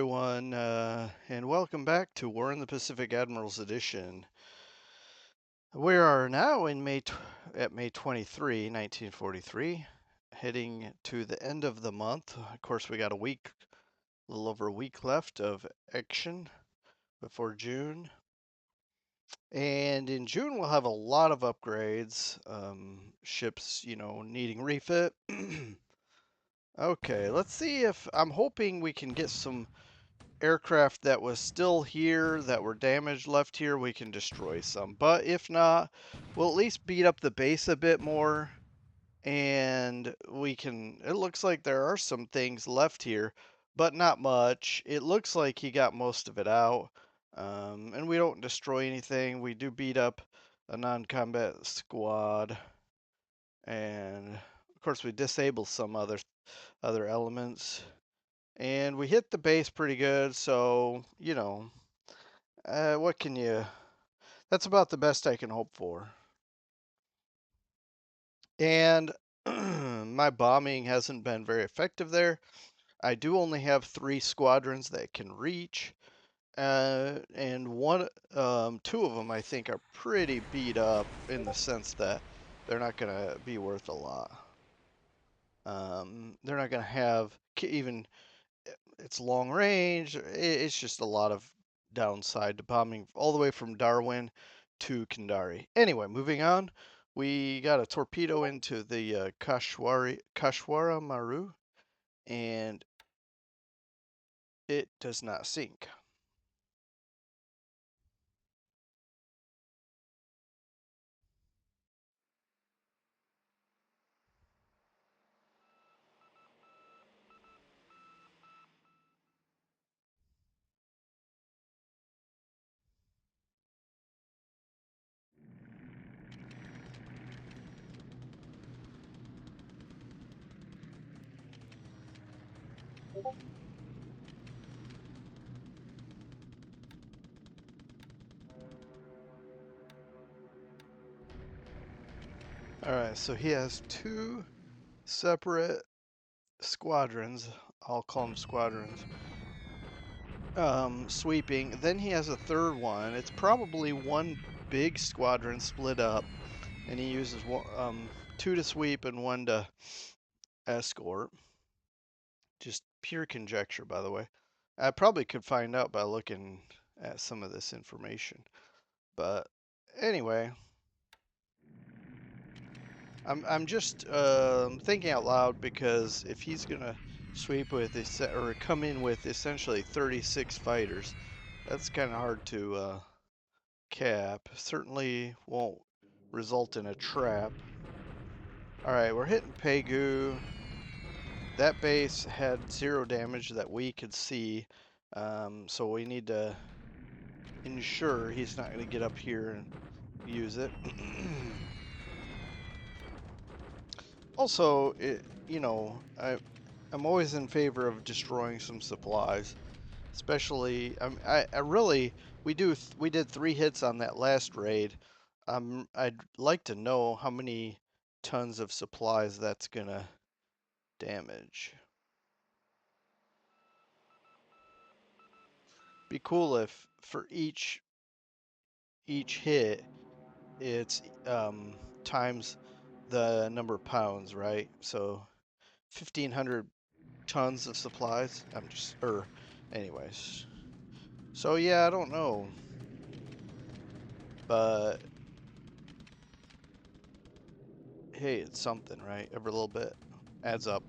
everyone, and welcome back to War in the Pacific Admirals Edition. We are now in at May 23, 1943, heading to the end of the month. Of course, we got a little over a week left of action before June. And in June, we'll have a lot of upgrades, ships, needing refit. Okay, let's see if I'm hoping we can get some aircraft that was still here that were damaged left here. We can destroy some, but if not, we'll at least beat up the base a bit more, and it looks like there are some things left here, but not much. It looks like he got most of it out, and we don't destroy anything. We do beat up a non-combat squad, and of course we disable some other elements. And we hit the base pretty good, so, what can you... That's about the best I can hope for. And my bombing hasn't been very effective there. I do only have 3 squadrons that can reach, and two of them I think are pretty beat up in the sense that they're not going to be worth a lot. They're not going to have even... It's long range. It's just a lot of downside to bombing all the way from Darwin to Kandari. Anyway, moving on. We got a torpedo into the Kashwara Maru, and it does not sink. Alright, so he has 2 separate squadrons. I'll call them squadrons. Sweeping. Then he has a third one. It's probably one big squadron split up, and he uses 2 to sweep and 1 to escort. Just pure conjecture, by the way. I probably could find out by looking at some of this information. But anyway, I'm just thinking out loud, because if he's gonna sweep with or come in with essentially 36 fighters, that's kind of hard to cap. Certainly won't result in a trap. All right, we're hitting Pegu. That base had 0 damage that we could see, so we need to ensure he's not going to get up here and use it. Also, I'm always in favor of destroying some supplies, especially I really we did 3 hits on that last raid. I'd like to know how many tons of supplies that's gonna damage. Be cool if for each hit it's times the number of pounds, right? So 1,500 tons of supplies. Anyways. So yeah, I don't know, but hey, it's something, right? Every little bit adds up.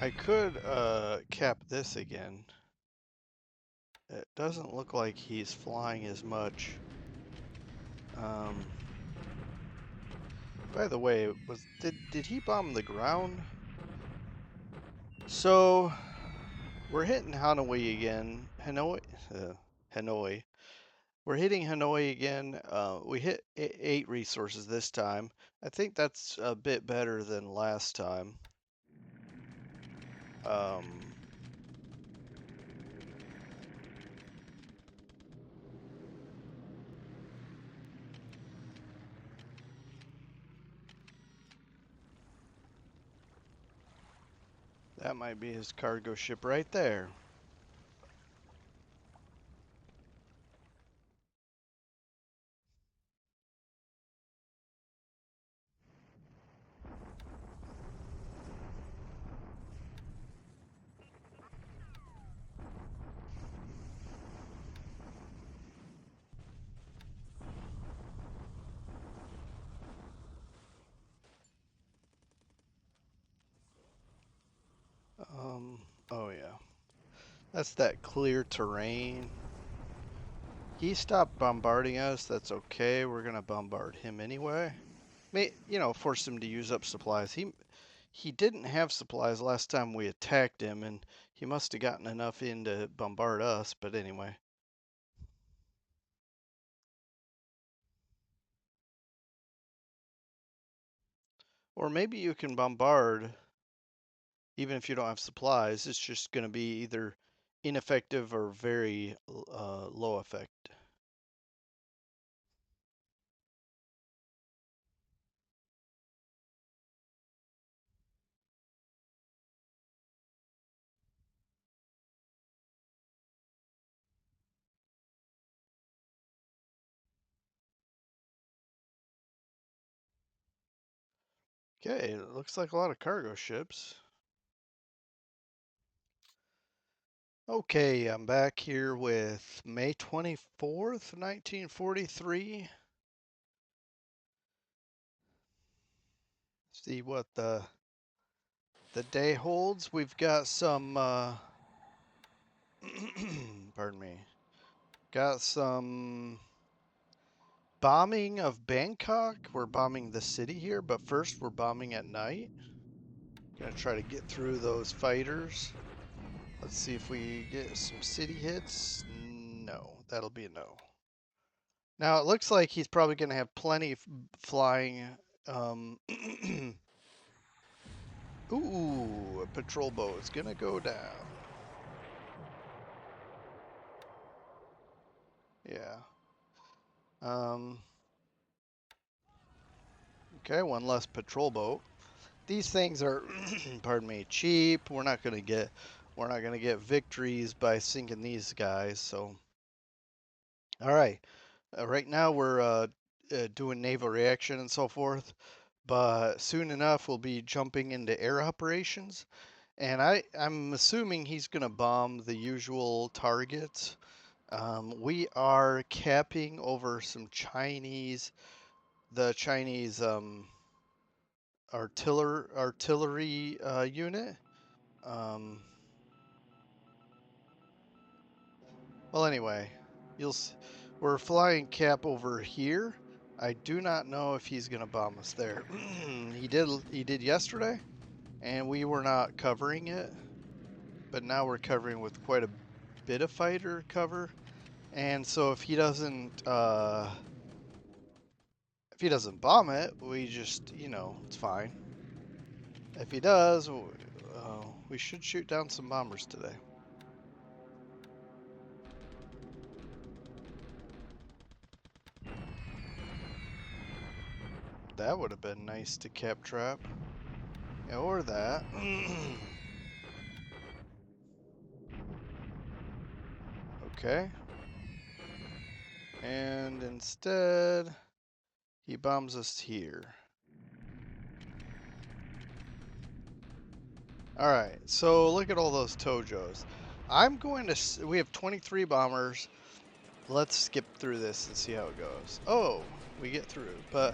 I could cap this again. It doesn't look like he's flying as much. By the way, did he bomb the ground? So we're hitting Hanoi again. Hanoi. We're hitting Hanoi again. We hit 8 resources this time. I think that's a bit better than last time. Um, That might be his cargo ship right there. Oh yeah. That's that clear terrain. He stopped bombarding us. That's okay. We're gonna bombard him anyway. Force him to use up supplies. He didn't have supplies last time we attacked him, and he must have gotten enough in to bombard us. But anyway. Or maybe you can bombard even if you don't have supplies. It's just going to be either ineffective or very low effect. Okay, it looks like a lot of cargo ships. Okay, I'm back here with May 24th, 1943. See what the day holds. We've got some pardon me. Got some bombing of Bangkok. We're bombing the city here, but first we're bombing at night. Gonna try to get through those fighters. Let's see if we get some city hits. No, that'll be a no. Now it looks like he's probably gonna have plenty flying. Ooh, a patrol boat is gonna go down. Yeah. Okay, one less patrol boat. These things are, pardon me, cheap. We're not gonna get victories by sinking these guys. So, all right. Right now we're doing naval reaction and so forth, but soon enough we'll be jumping into air operations. And I'm assuming he's gonna bomb the usual targets. We are capping over some the Chinese artillery unit. Um, well, anyway, we're flying cap over here. I do not know if he's gonna bomb us there. He did yesterday, and we were not covering it, but now we're covering with quite a bit of fighter cover. And so if he doesn't bomb it, we just, it's fine. If he does, we should shoot down some bombers today. That would have been nice to cap trap. Yeah, or that. Okay. And instead, he bombs us here. Alright, so look at all those Tojos. We have 23 bombers. Let's skip through this and see how it goes. Oh, we get through, but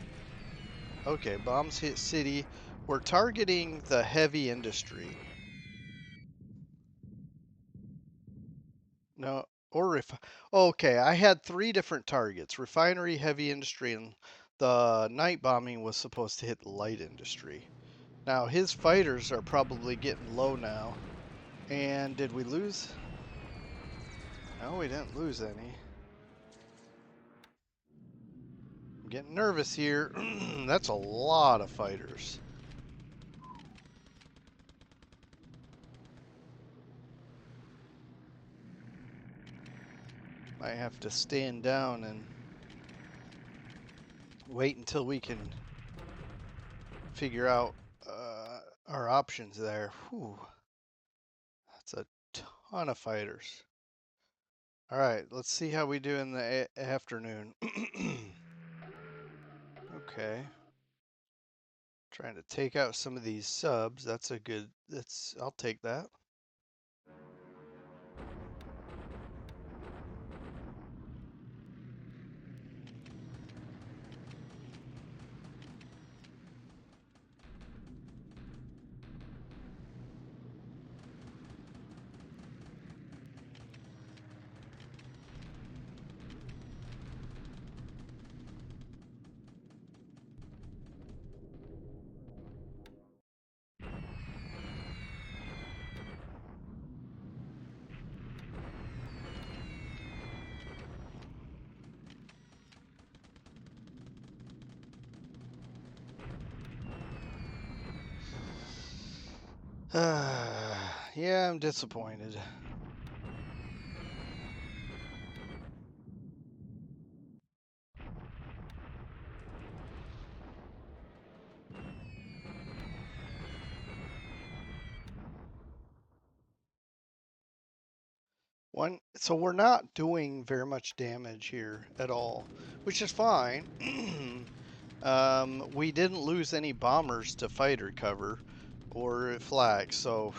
okay, bombs hit city. We're targeting the heavy industry. No, okay, I had 3 different targets. Refinery, heavy industry, and the night bombing was supposed to hit the light industry. Now, his fighters are probably getting low now. And did we lose? No, we didn't lose any. I'm getting nervous here. That's a lot of fighters. Might have to stand down and wait until we can figure out our options there. Whew. ton of fighters. All right, let's see how we do in the afternoon. Okay. Trying to take out some of these subs. That's a good, I'll take that. Yeah, I'm disappointed. So we're not doing very much damage here at all, which is fine. We didn't lose any bombers to fighter cover or flags, so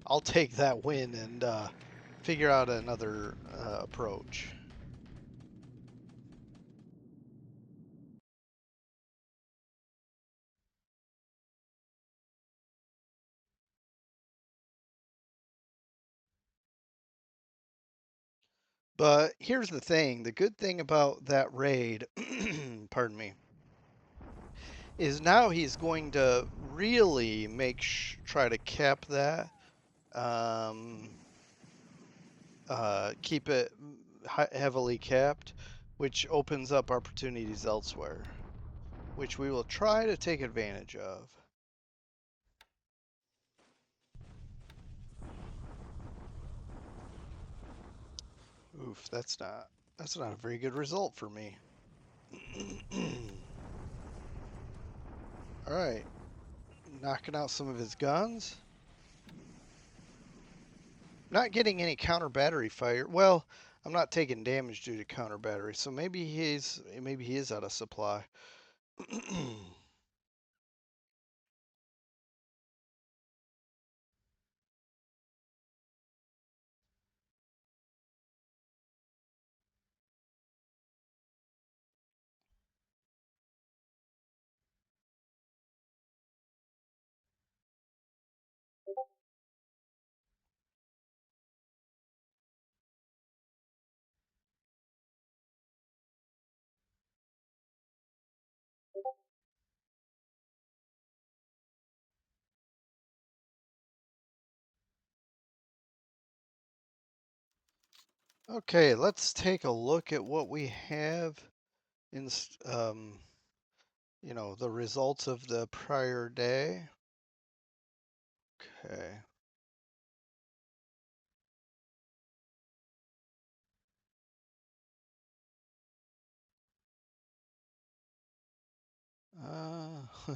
I'll take that win and figure out another approach. But here's the thing, the good thing about that raid, pardon me, is now he's going to really try to cap that, um, keep it heavily capped, which opens up opportunities elsewhere, which we will try to take advantage of. Oof, that's not a very good result for me. All right, knocking out some of his guns. Not getting any counter battery fire. Well, I'm not taking damage due to counter battery, so maybe he is out of supply. Okay, let's take a look at what we have in, the results of the prior day. Okay.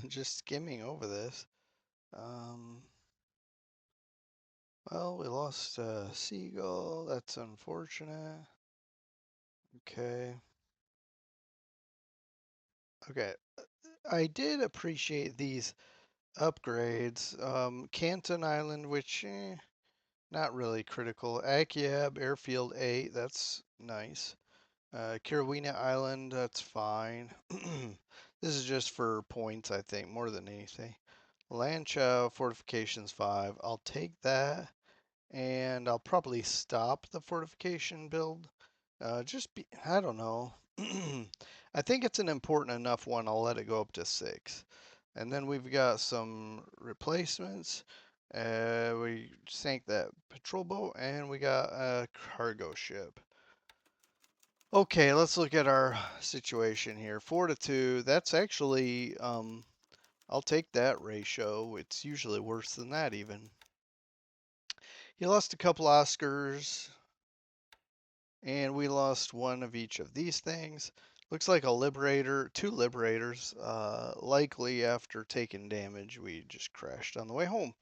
Just skimming over this. Um, well, we lost Seagull. That's unfortunate. Okay. Okay. I did appreciate these upgrades. Canton Island, which not really critical. Akiab Airfield 8, that's nice. Carolina Island, that's fine. This is just for points, I think, more than anything. Lanchow Fortifications 5, I'll take that. And I'll probably stop the fortification build. I don't know. I think it's an important enough one. I'll let it go up to 6. And then we've got some replacements. We sank that patrol boat, and we got a cargo ship. Okay, let's look at our situation here. 4 to 2. That's actually, I'll take that ratio. It's usually worse than that even. He lost a couple Oscars, and we lost one of each of these things. Looks like two liberators. Likely after taking damage, we just crashed on the way home.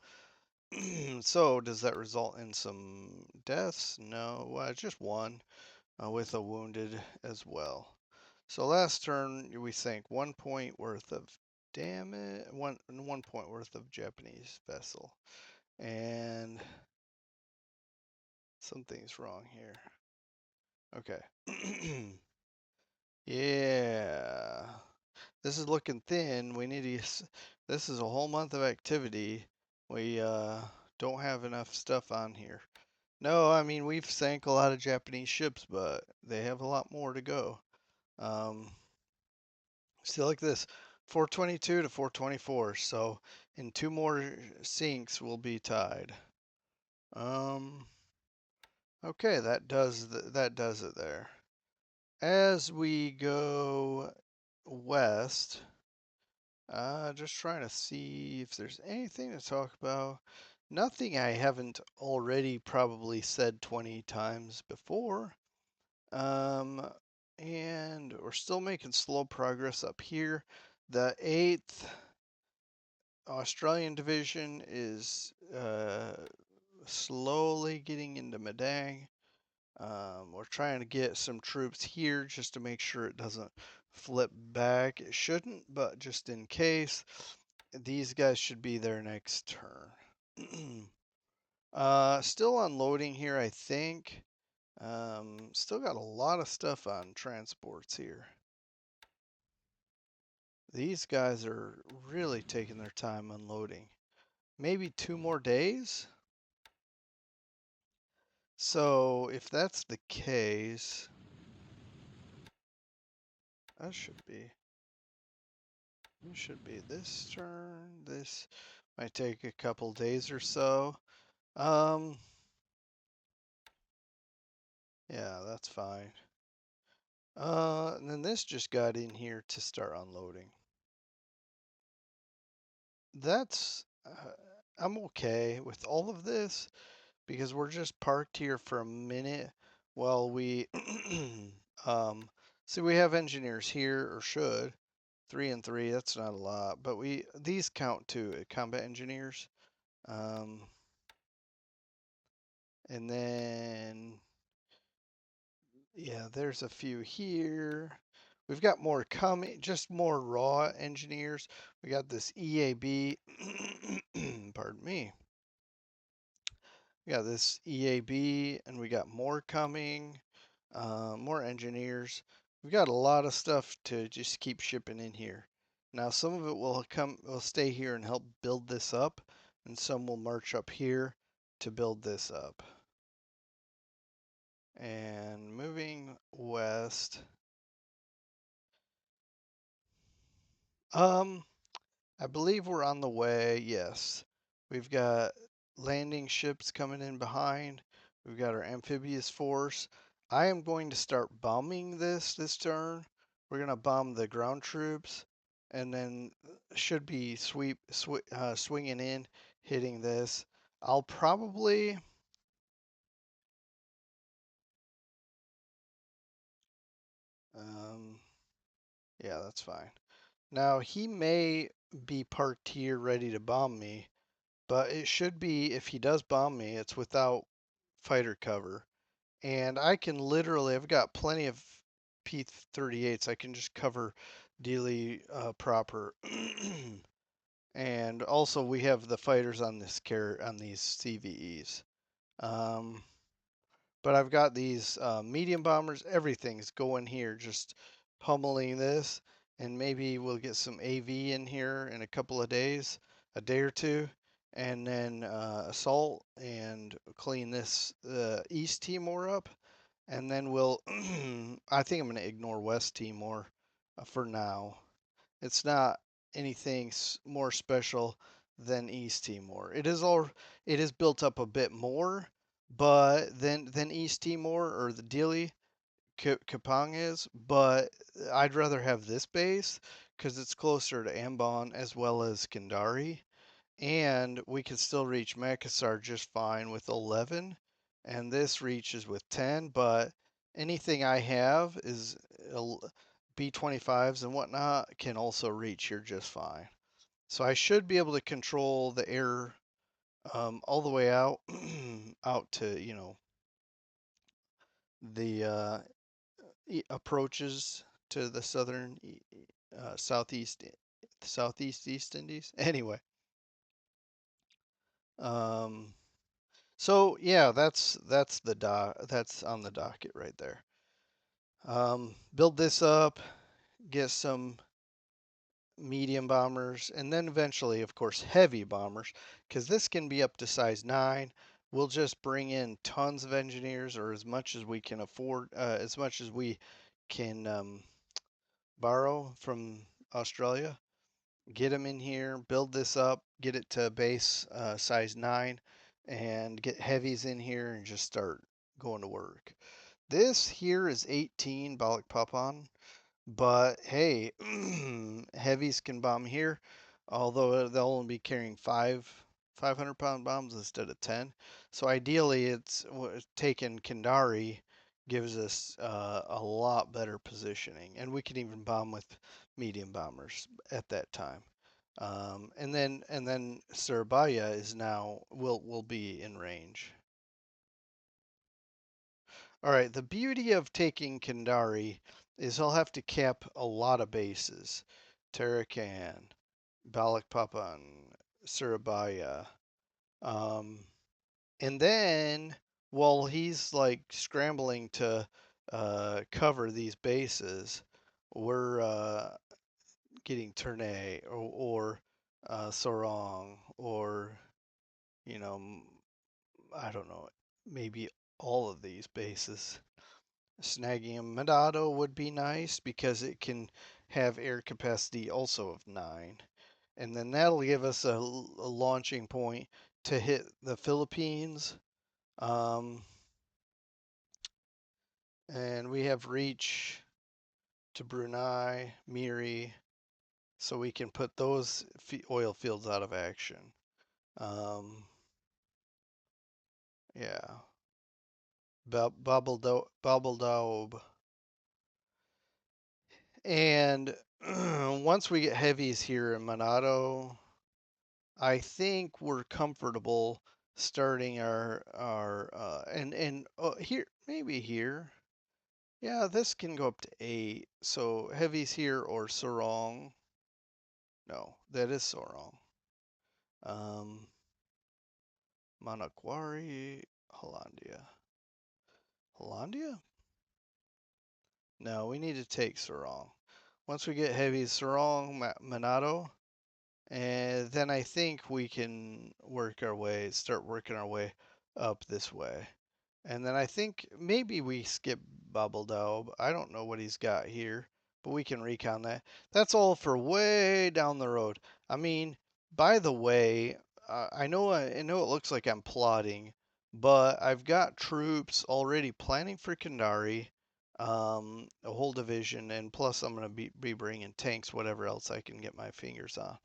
So does that result in some deaths? No, just one with a wounded as well. So last turn we sank 1 point worth of damage, 1 point worth of Japanese vessel, and something's wrong here. Okay. Yeah. This is looking thin. We need to. This is a whole month of activity. We don't have enough stuff on here. No, I mean we've sank a lot of Japanese ships, but they have a lot more to go. Um, Still like this, 422 to 424. So in two more sinks, we'll be tied. Um, okay, that does it there. As we go west, just trying to see if there's anything to talk about. Nothing I haven't already probably said 20 times before. Um, and we're still making slow progress up here. The 8th Australian Division is slowly getting into Madang. We're trying to get some troops here just to make sure it doesn't flip back. It shouldn't, but just in case, these guys should be there next turn. Still unloading here, I think. Still got a lot of stuff on transports here. These guys are really taking their time unloading. Maybe 2 more days? So if that's the case, that should be this turn. This might take a couple days or so. Um, yeah, that's fine. And then this just got in here to start unloading. That's I'm okay with all of this because we're just parked here for a minute while we see we have engineers here, or should. 3 and 3, that's not a lot, but these count too, combat engineers. And then yeah, there's a few here. We've got more coming, just more raw engineers. We got this EAB, pardon me. We got this EAB, and we got more coming, more engineers. We've got a lot of stuff to just keep shipping in here. Now, some of it will stay here and help build this up, and some will march up here to build this up. And moving west. Um, I believe we're on the way, yes. We've got landing ships coming in behind. We've got our amphibious force. I am going to start bombing this turn. We're going to bomb the ground troops, and then should be swinging in, hitting this. I'll probably... yeah, that's fine. Now, he may be parked here ready to bomb me, but it should be, if he does bomb me, it's without fighter cover. And I can literally, I've got plenty of P-38s. I can just cover Dealey proper. And also we have the fighters on on these CVEs. Um, but I've got these medium bombers. Everything's going here, just pummeling this. And maybe we'll get some AV in here in a couple of days, a day or two, and then assault and clean this East Timor up. And then we'll, I think I'm going to ignore West Timor for now. It's not anything more special than East Timor. It is built up a bit more, but than East Timor or the Dili Kapang is. But I'd rather have this base because it's closer to Ambon as well as Kandari, and we can still reach Makassar just fine with 11, and this reaches with 10, but anything I have is B-25s and whatnot can also reach here just fine. So I should be able to control the air all the way out, out to the approaches to the southeast East Indies. Anyway, um, so yeah, that's the that's on the docket right there. Build this up, get some medium bombers, and then eventually, of course, heavy bombers, because this can be up to size 9. We'll just bring in tons of engineers, or as much as we can afford, as much as we can borrow from Australia. Get them in here, build this up, get it to base size 9, and get heavies in here and just start going to work. This here is 18 Balik Papan. But hey, heavies can bomb here, although they'll only be carrying 500-pound bombs instead of 10. So ideally, it's taking Kandari gives us a lot better positioning, and we can even bomb with medium bombers at that time. And then Surabaya is now will be in range. All right, the beauty of taking Kandari is he'll have to cap a lot of bases. Tarakan, Balikpapan, Surabaya. Um, and then while he's like scrambling to cover these bases, we're getting Ternay or Sorong or, you know, I don't know, maybe all of these bases. Snagging a Manado would be nice because it can have air capacity also of 9. And then that'll give us a launching point to hit the Philippines. Um, and we have reach to Brunei, Miri, so we can put those oil fields out of action. Um, yeah. Babeldaob. And once we get heavies here in Manado, I think we're comfortable starting our and here maybe here. Yeah, this can go up to 8. So heavies here or Sarong. No, that is Sarong. Um, Manokwari, Hollandia. Hollandia? No, we need to take Sarong. Once we get heavies Sarong, Manado, and then I think we can start working our way up this way. And then I think maybe we skip Bubbledobe. I don't know what he's got here, but we can recon that. That's all for way down the road. I mean, by the way, I know it looks like I'm plotting, but I've got troops already planning for Kandari, a whole division, and plus I'm going to be bringing tanks, whatever else I can get my fingers on.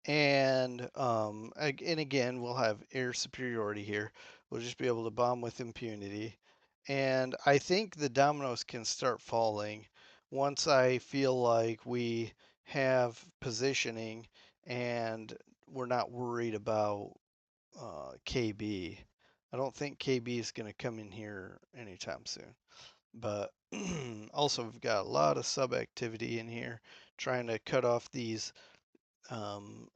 And again, we'll have air superiority here. We'll just be able to bomb with impunity. And I think the dominoes can start falling once I feel like we have positioning and we're not worried about KB. I don't think KB is going to come in here anytime soon. But also, we've got a lot of sub activity in here trying to cut off these um,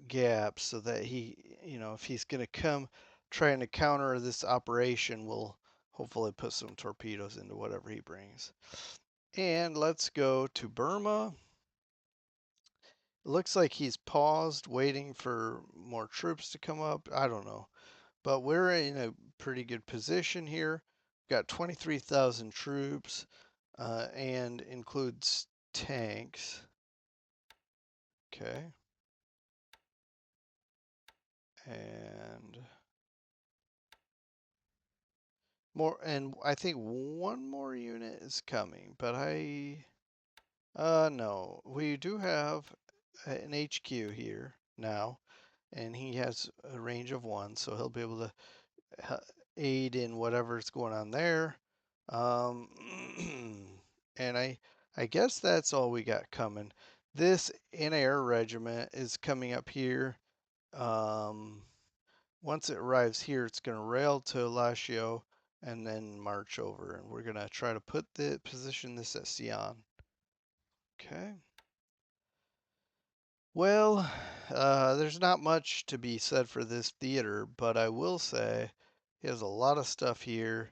gaps so that if he's going to come trying to counter this operation, we'll hopefully put some torpedoes into whatever he brings. And let's go to Burma. It looks like he's paused, waiting for more troops to come up. I don't know. But we're in a pretty good position here. We've got 23,000 troops and includes tanks. Okay. And more, and I think one more unit is coming, but no, we do have an HQ here now, and he has a range of 1, so he'll be able to aid in whatever's going on there. Um, and I guess that's all we got coming. This in-air regiment is coming up here. Um, Once it arrives here, it's going to rail to Lashio and then march over. And we're going to try to position this at Sion. Okay. Well, there's not much to be said for this theater, but I will say he has a lot of stuff here.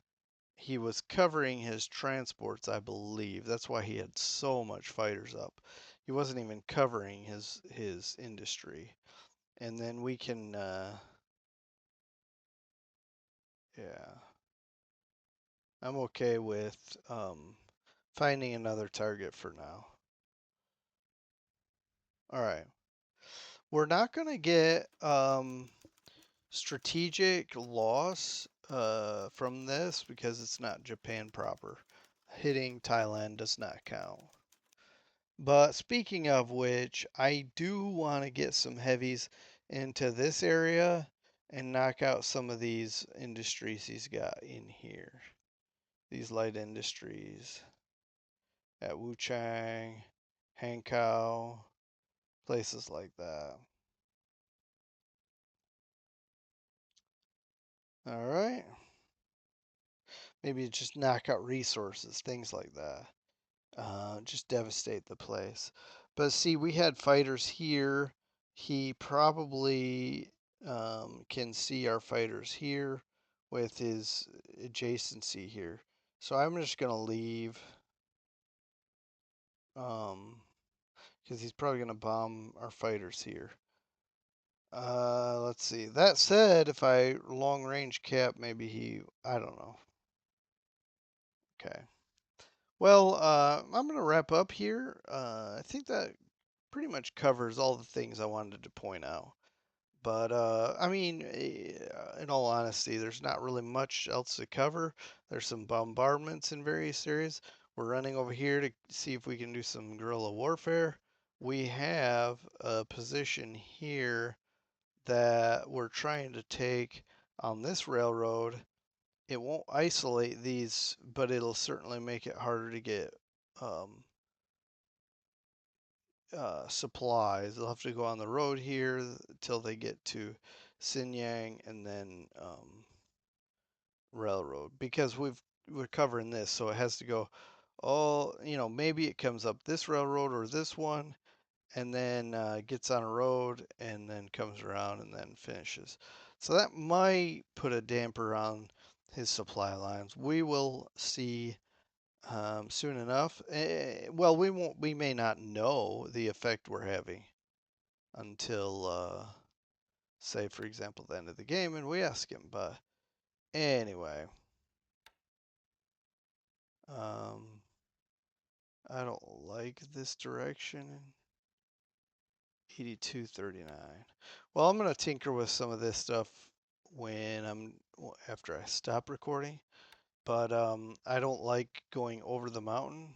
He was covering his transports, I believe. That's why he had so much fighters up. He wasn't even covering his industry. And then we can, yeah, I'm okay with finding another target for now. All right, we're not gonna get strategic loss from this because it's not Japan proper. Hitting Thailand does not count. But speaking of which, I do want to get some heavies into this area and knock out some of these industries he's got in here. These light industries at Wuchang, Hankow, places like that. All right. Maybe just knock out resources, things like that. Just devastate the place. But see, we had fighters here. He probably can see our fighters here with his adjacency here. So I'm just going to leave because he's probably going to bomb our fighters here. Let's see. That said, if I long range cap, maybe I don't know. Okay. Well, I'm going to wrap up here. I think that pretty much covers all the things I wanted to point out. But I mean, in all honesty, there's not really much else to cover. There's some bombardments in various areas. We're running over here to see if we can do some guerrilla warfare. We have a position here that we're trying to take on this railroad. It won't isolate these, but it'll certainly make it harder to get um, supplies. They'll have to go on the road here till they get to Sinyang and then railroad because we're covering this, so it has to go. Oh, maybe it comes up this railroad or this one, and then gets on a road and then comes around and then finishes. So that might put a damper on his supply lines. We will see soon enough. Well, we won't. We may not know the effect we're having until, say, for example, the end of the game, and we ask him. But anyway, um, I don't like this direction. 8239. Well, I'm gonna tinker with some of this stuff when after I stop recording. But I don't like going over the mountain.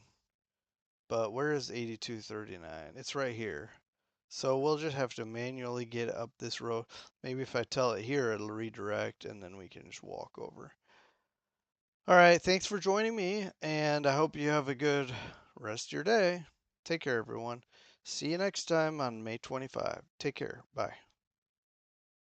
But where is 8239? It's right here. So we'll just have to manually get up this road. Maybe if I tell it here, it'll redirect and then we can just walk over. All right, thanks for joining me, and I hope you have a good rest of your day. Take care, everyone. See you next time on May 25. Take care. Bye.